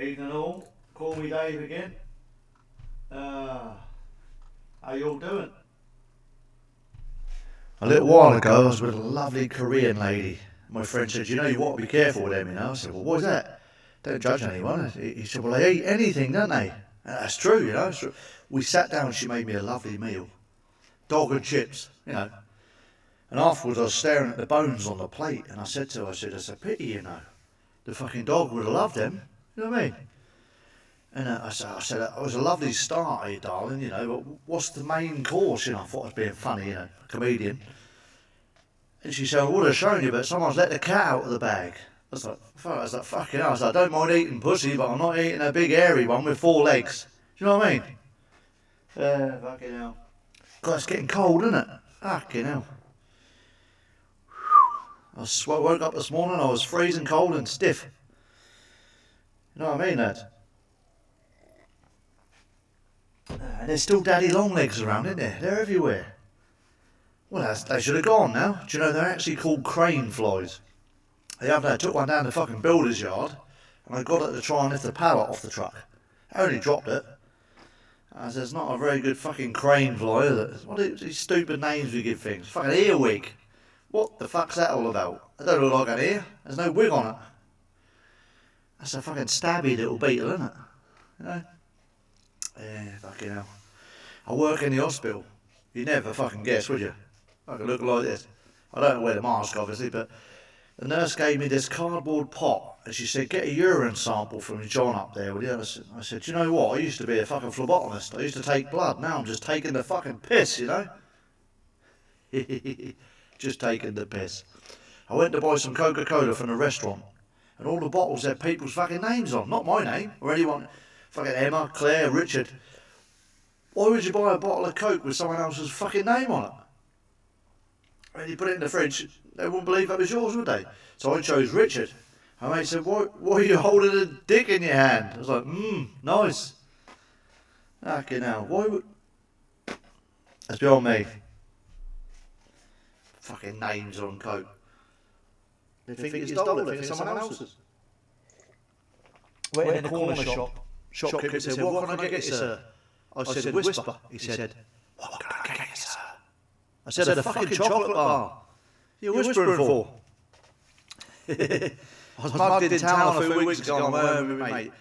Evening all, call me Dave again. How you all doing? A little while ago I was with a lovely Korean lady. My friend said, you know, you want to be careful with them, you know. I said, well, what is that? Don't judge anyone. He said, well, they eat anything, don't they? And that's true, you know. So we sat down and she made me a lovely meal. Dog and chips, you know. And afterwards I was staring at the bones on the plate and I said to her, it's a pity, you know. The fucking dog would have loved them, you know what I mean? And I said, it was a lovely start here, darling, you know, but what's the main course, you know? I thought I was being funny, you know, a comedian. And she said, I would have shown you, but someone's let the cat out of the bag. I was like, fucking hell. I was like, I don't mind eating pussy, but I'm not eating a big hairy one with 4 legs. Do you know what I mean? Fucking hell. God, it's getting cold, isn't it? Fucking hell. I woke up this morning, I was freezing cold and stiff. You know what I mean, lad? And there's still daddy long legs around, isn't there? They're everywhere. Well, they should have gone now. Do you know, they're actually called crane flies. The other day I took one down the fucking builder's yard and I got it to try and lift the pallet off the truck. I only dropped it. I said, it's not a very good fucking crane fly, is it? What are these stupid names we give things? Fucking earwig. What the fuck's that all about? It don't look like an ear. There's no wig on it. That's a fucking stabby little beetle, isn't it? You know? Yeah, fucking hell. I work in the hospital. You'd never fucking guess, would you? I could look like this. I don't wear the mask, obviously, but the nurse gave me this cardboard pot, and she said, get a urine sample from John up there, will you? I said, do you know what? I used to be a fucking phlebotomist. I used to take blood. Now I'm just taking the fucking piss, you know? Just taking the piss. I went to buy some Coca-Cola from the restaurant, and all the bottles had people's fucking names on. Not my name, or anyone. Fucking Emma, Claire, Richard. Why would you buy a bottle of Coke with someone else's fucking name on it? When you put it in the fridge, they wouldn't believe that was yours, would they? So I chose Richard. My mate said, why are you holding a dick in your hand? I was like, nice. Fucking hell, why would... That's beyond me. Fucking names on Coke. They think you stole it, they think it's someone else's. Went in the corner shop. Shopkeeper said, what can I get you, sir? I said, whisper. He said, what can I get you, sir? I said, a fucking chocolate bar. You're whispering for? I was mugged in town a few weeks ago on my own, mate.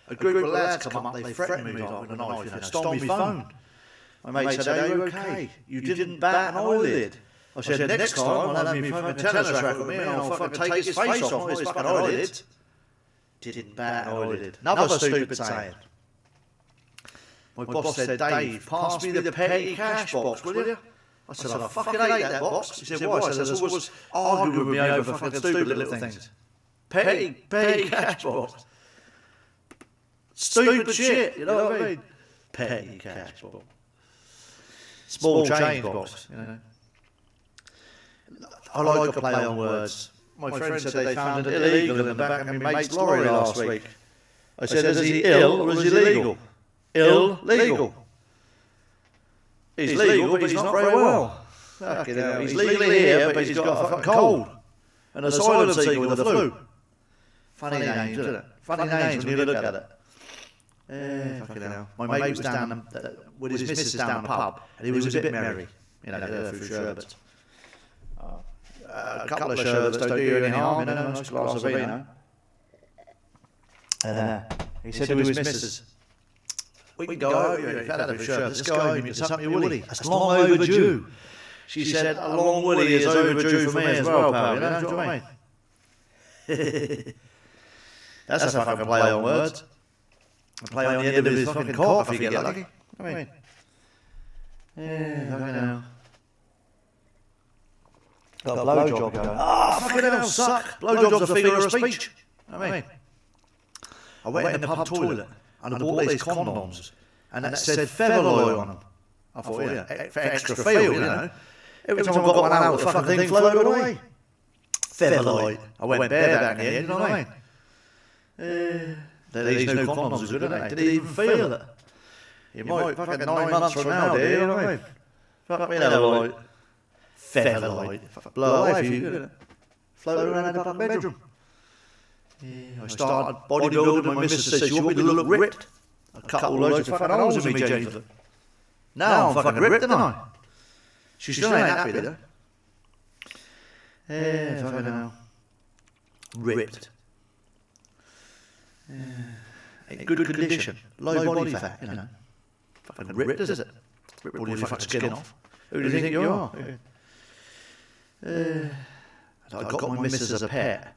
A group of lads come up, they threatened me with a knife, you know, stole my phone. My mate said, are you okay? You didn't bat an eyelid. I said, next time I'll have me fucking tennis racket with me and I'll fucking take his face off, not his fucking eyelid. Didn't bat an eyelid. Another stupid saying. My boss said, Dave, pass me the petty cash box, will you? I said, I fucking hate that box. He said, why? I said, there's always arguing with me over fucking stupid little things. Petty cash box. Stupid shit, you know what I mean? Petty cash box. Small change box, you know. I like a play on words. My friend said they found it illegal in the back of my mate's lorry last week. I said, is he ill or is he legal? Illegal. He's legal, but he's not very well. Fucking hell. He's legally here, but he's got a fucking cold. An asylum seeker with the flu. Funny names, isn't it? Funny names when you look at it. Fucking hell. My mate was down with his missus down the pub, and he was a bit merry. You know, a few sherbets. A couple of sherbets don't do you any harm, you know, a nice glass of vino. He said to his missus, we can go out, you've had a few sherbets, let's go home and get something with Willie. That's long overdue. She said, a long Willie is overdue for me as well, pal, you know what I mean? That's a fucking play on words. A play on the end of his fucking cock if you get lucky. I mean, yeah, fucking hell. Got a blowjob going. Fucking hell, suck. Blowjob's a figure of speech. I mean, I went in the pub toilet and I bought these condoms and that said Featherloy on them. I thought, yeah, for extra feel, you know. Every time I got one out, the fucking thing floated away. Featherloy. I went bareback in the end, you know what I mean? These new condoms are good, aren't they? Didn't even feel it. You might fucking 9 months from now, dear, you know what I mean? Fuck me, Featherloy. Featherloy. Blow away for you, float around in the bedroom. Yeah, I started bodybuilding. My missus said she wanted me to look ripped. I cut all loads of fucking holes in me, Jennifer. Now I'm fucking ripped, don't I? She still ain't happy though. Yeah, fucking hell. Ripped. In good condition. Low body fat, you know. Fucking ripped, is it? Rip all your fucking skin off. Who do you think you are? I got my missus as a pet.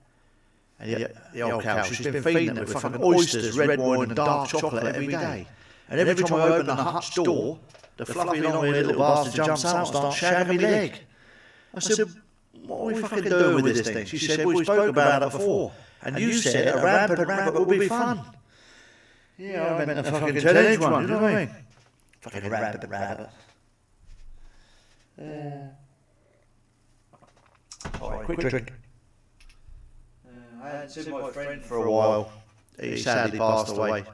And the old cow, she's been feeding them with fucking oysters, red wine and dark chocolate every day. And every time I open the hutch door, the fluffy long-haired little bastard jumps out and starts shagging me leg. I said, what are we fucking doing with this thing? She said, we spoke about it before. And you said a rampant rabbit would be fun. Yeah, I meant a fucking 10-inch one, you know what I mean? Fucking rampant rabbit. Alright, quick drink. I hadn't seen my friend for a while. He sadly passed away.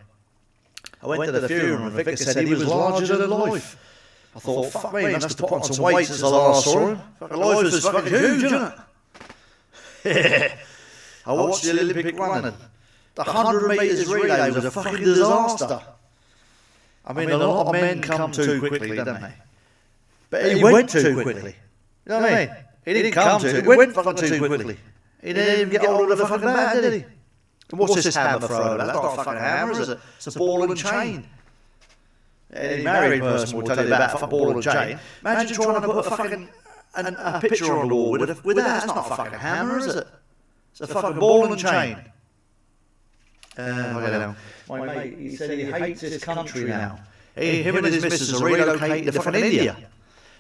I went to the funeral and Vicar said he was larger than life. I thought, fuck me, must have put on some weight since I last saw him. Fucking life is fucking huge, isn't it? I watched the Olympic running. The 100 metres relay was a fucking disaster. I mean, a lot of men come too quickly, don't they? But he went too quickly. You know what I mean? He didn't come too, he went fucking too quickly. He didn't even get hold of the fucking bat, did he? And what's this hammer throw? That's not a fucking hammer, is it? It's a ball and chain. Any married person will tell you about a fucking ball and chain. Imagine trying to put a fucking a picture on the wall with that. That's not a fucking hammer, is it? It's a fucking ball and chain. My mate, he said he hates this country now. Him and his missus are relocating to fucking India.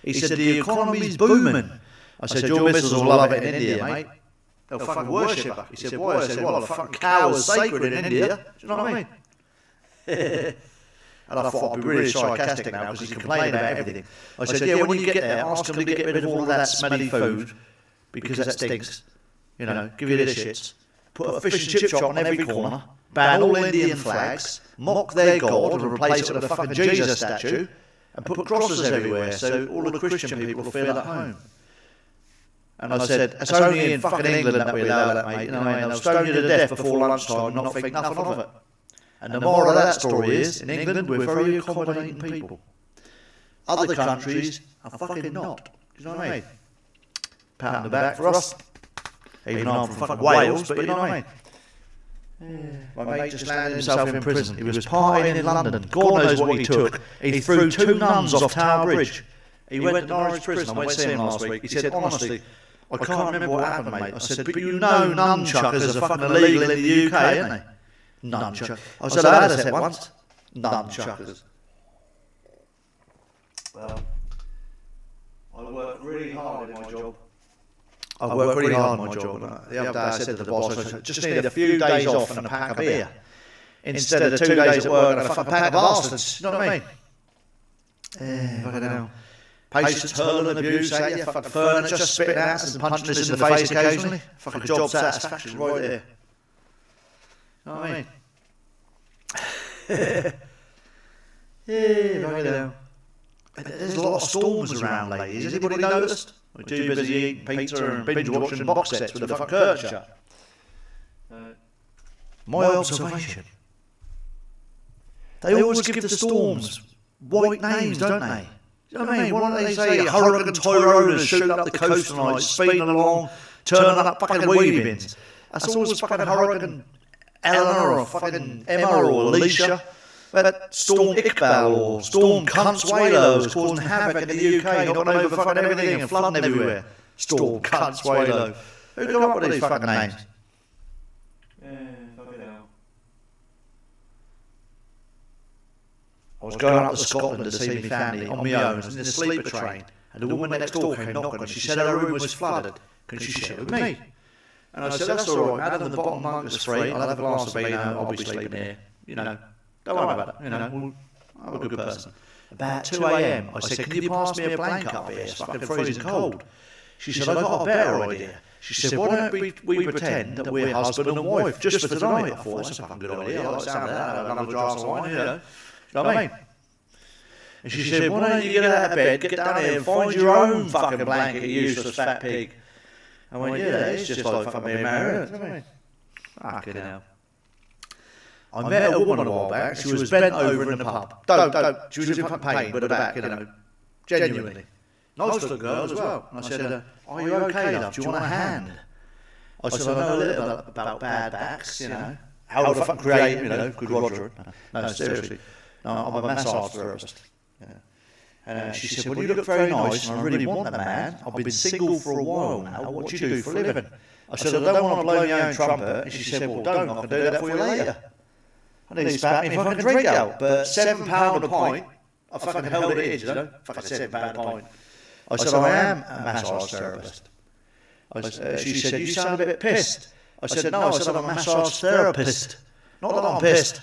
He said the economy's booming. I said, your missus will love it in India, mate. They'll fucking worship her. He said, why? I said, well, a fucking cow is sacred in India. Do you know what I mean? And I thought I'd be really sarcastic now because he complained about everything. I said, yeah, when you get there, ask him to get rid of all of that smelly food because that stinks. You know, give you the shits. Put a fish and chip shop on every corner. Ban all Indian flags. Mock their God and replace it with a fucking Jesus statue. And put crosses everywhere so all the Christian people will feel at home. And I said, it's only in fucking England that we allow that, mate. You know what I mean? They'll stone you to death before lunchtime and not think nothing of it. And the moral of that story is, in England, we're very accommodating people. Other countries are fucking not. Do you know what I mean? Pat on the back for us. Even though I'm from fucking Wales, but you know what I mean? My mate just landed himself in prison. He was partying in London. God knows what he took. He threw 2 nuns off Tower Bridge. He went to Norwich prison. I went to see him last week. He said, honestly, I can't remember what happened, mate. I said, but you know nunchuckers are fucking illegal in the UK, aren't they? Nunchuckers. I said, I had a set once. Nunchuckers. Well, I work really hard in my job. I work really hard in my job. The other day I said to the boss, I said, just need a few days off and a pack of beer. Instead of 2 days at work and a fucking pack of bastards. You know what I mean? Yeah, I don't know. Patients hurling abuse at you, fucking furniture spitting at us and punching us in the face occasionally. Fucking job satisfaction right there. You know what I mean? Yeah, right now. There's a lot of storms around lately. Has anybody noticed? We're too busy eating pizza and binge watching box sets with the fucking curtain shut. My observation. They always give the storms white names, don't they? You know what I mean? Why don't they say Hurricane Tyrone is shooting up the coast tonight, speeding along, turning up fucking weedy bins? That's always fucking Hurricane Eleanor or fucking Emma or Alicia. But Storm Iqbal or Storm Consuelo is causing havoc in the UK, knocking over fucking everything and flooding everywhere. Storm Consuelo. Who come up with these fucking names? I was going up to Scotland to see my family on my own in the sleeper train, and the woman next door came knocking and she said her room was flooded. Can she share with me? And I said, that's all right, madam, the bottom bunk is free. I'll have a glass of Vino, I'll be sleeping here. You know, don't worry about it. You know, I'm a good person. About 2 a.m, I said, can you pass me a blanket up here? It's fucking freezing cold. She said, I've got a better idea. She said, why don't we pretend that we're husband and wife just for tonight? I thought, that's a fucking good idea. I like the sound of that. I'll have another glass of wine, you know. You know what I mean? And she said, why don't you get out of bed, get down here and find your own fucking blanket, you useless fat pig. I went, yeah, it's just like fucking being married, isn't it? Fucking hell. I met a woman a while back. She was bent over in the pub. Don't. She was in pain with her back, genuinely. Nice little girl as well. And I said, are you okay, love? Do you want a hand? I said, I know a little bit about bad backs, How the fuck create, good Roger. No, seriously. No, I'm a massage therapist. And she said, well, you look very nice and I really want a man. I've been single for a while now. What do you do for a living? I said, I don't want to blow my own trumpet. And she said, well, don't. I can do that for you later. I need to spat me fucking drink out. But £7 a pint, I fucking held it in, Fucking £7 a pint. I said, I am a massage therapist. She said, you sound a bit pissed. I said, no, I said, I'm a massage therapist. Not that I'm pissed.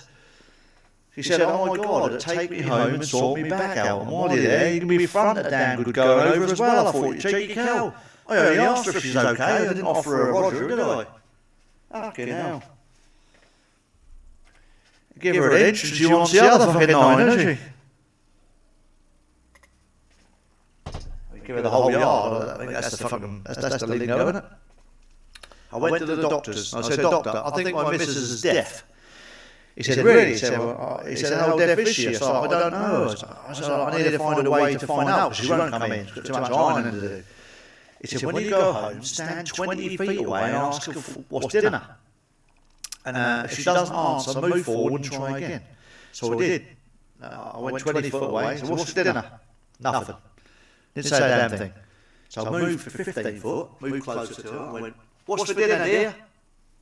She said, oh my God, take me home and sort me back out. And while you're there, you can be front a damn good going over as well. I thought, you cheeky cow. I only asked her if she's okay. I didn't offer her a Roger, did I? Fucking hell. Give her an inch and she wants the other fucking 9, doesn't she? Give her the whole yard. I think that's the lingo, isn't it? I went to the doctors. I said, Doctor, I think my missus is deaf. He said, really? He said, how deaf is she? I said, I don't know. I said, I need to find a way to find out because she won't come in. She's got too much ironing to do. He said, when you go home, stand 20 feet away and ask her what's dinner. And if she doesn't answer, move forward and try again. So I did. I went 20 foot away. I said, what's for dinner? Nothing. Didn't say a damn thing. So I moved for 15 foot, moved closer to her, and went, what's for dinner, dear?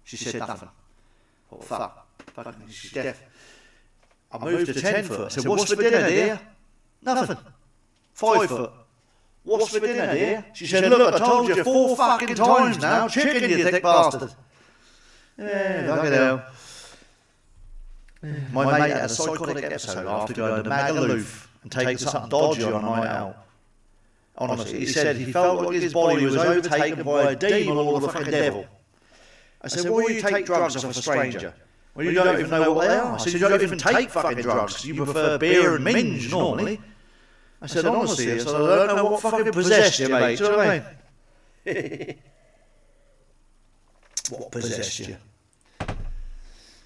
She said nothing. Oh, fuck. She's deaf. I moved to 10 foot. I said, what's for dinner, dear? Nothing. 5 foot. What's for dinner, dear? She said, look, I told you 4 fucking times now. Chicken, you thick bastard. Yeah, look at hell. My mate had a psychotic episode after going to Magaluf and taking something dodgy on a night out. Honestly, he said he felt like his body was overtaken by a demon or the fucking devil. I said, why do you take drugs off a stranger? Well, you don't even know what they are. I said, you don't even take fucking drugs. You prefer beer and minge normally. I said, honestly, I don't know what fucking possessed you, mate. Do you know what I mean? What possessed you?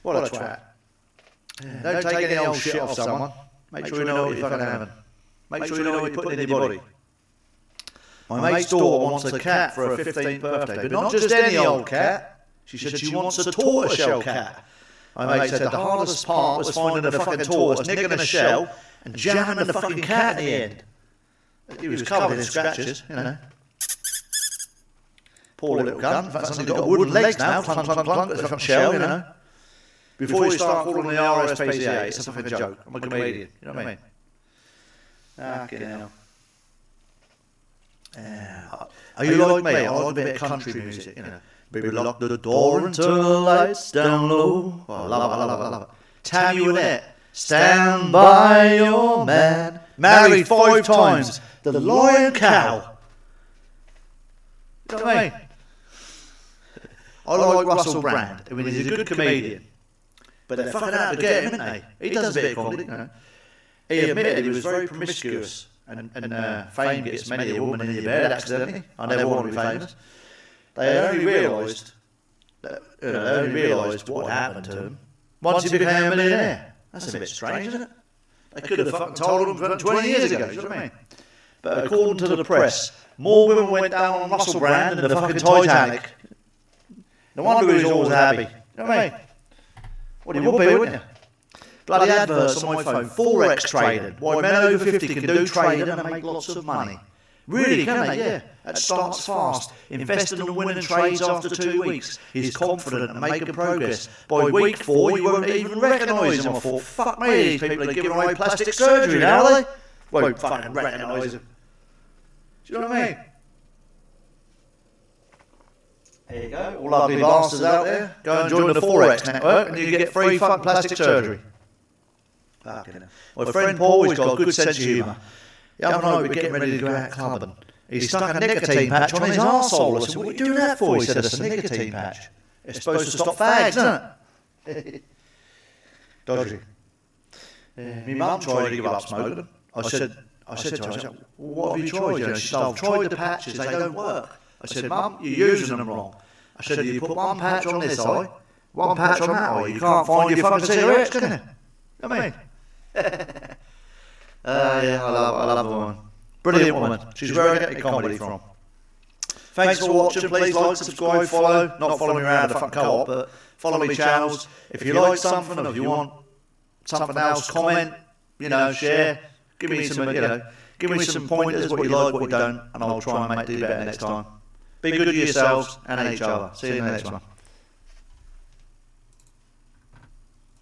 What a twat. Yeah, don't take any old shit off someone. Make sure you know what you're fucking having. Make sure you know what you're putting in your body. My mate's daughter wants a cat for her 15th birthday, but not just any old cat. She said she wants a tortoiseshell cat. My mate said the hardest part was finding a fucking tortoise, nicking a shell, and jamming the fucking cat in the end. He was covered in scratches, Poor little cunt. In fact, he's got wooden legs now, clunk, clunk, clunk, with a fucking shell, Before you start calling the RSPCA, it's a fucking joke. I'm a comedian, you know what I mean? Fucking hell. Are you like me? I like a bit of country music, Baby, lock the door and turn the lights down low. Oh, I love it. Tammy Wynette, stand by your man. Married 5 times. The lion cow. You know what I mean? I like Russell Brand. I mean, he's a good comedian. But they're fucking out to get him, isn't they? He does a bit of comedy, He admitted he was very promiscuous. And fame gets many a woman in your bed accidentally. I never want to be famous. They only realised what happened to him once he became a millionaire. That's a bit strange, isn't it? They could have fucking told him 20 years ago, you know what I mean? But according to the press, more women went down on Russell Brand than the fucking Titanic. No wonder he was always happy. You know what I mean? Well, you would be, wouldn't you? Bloody adverts on my phone, Forex trading. Why men over 50 can do trading and make lots of money. Really, can they? Yeah. That starts fast. Investing and winning trades after 2 weeks. He's confident and making progress. By week 4, you won't even recognise him. I thought, fuck me, these people are giving away plastic surgery now, are they? Won't fucking recognise him. Do you know what I mean? There you go. All ugly bastards out there. Go and join the Forex network and you get free fucking plastic surgery. My friend Paul, he's got a good sense of humour. The other night we're getting ready to go out clubbing. He stuck a nicotine patch on his arsehole. I said, what are you doing that for? He said, it's a nicotine patch. It's supposed to stop fags, isn't it? Dodgy. My mum tried to give up smoking. I said to her, what have you tried? She said, I've tried the patches, they don't work. I said, Mum, you're using them wrong. I said, you put one patch on this eye, one patch on that, or you can't find your fucking cigarettes, can you? You know what I mean? Yeah, I love the woman. Brilliant woman. She's where I get the comedy from. Thanks for watching. Please like, subscribe, follow. Not follow me around the fucking co-op, but follow me channels. If you like something, or if you want something else, comment, share. Give me some pointers, what you like, what you don't, and I'll try and do better next time. Be good to yourselves and each other. See you in the next one.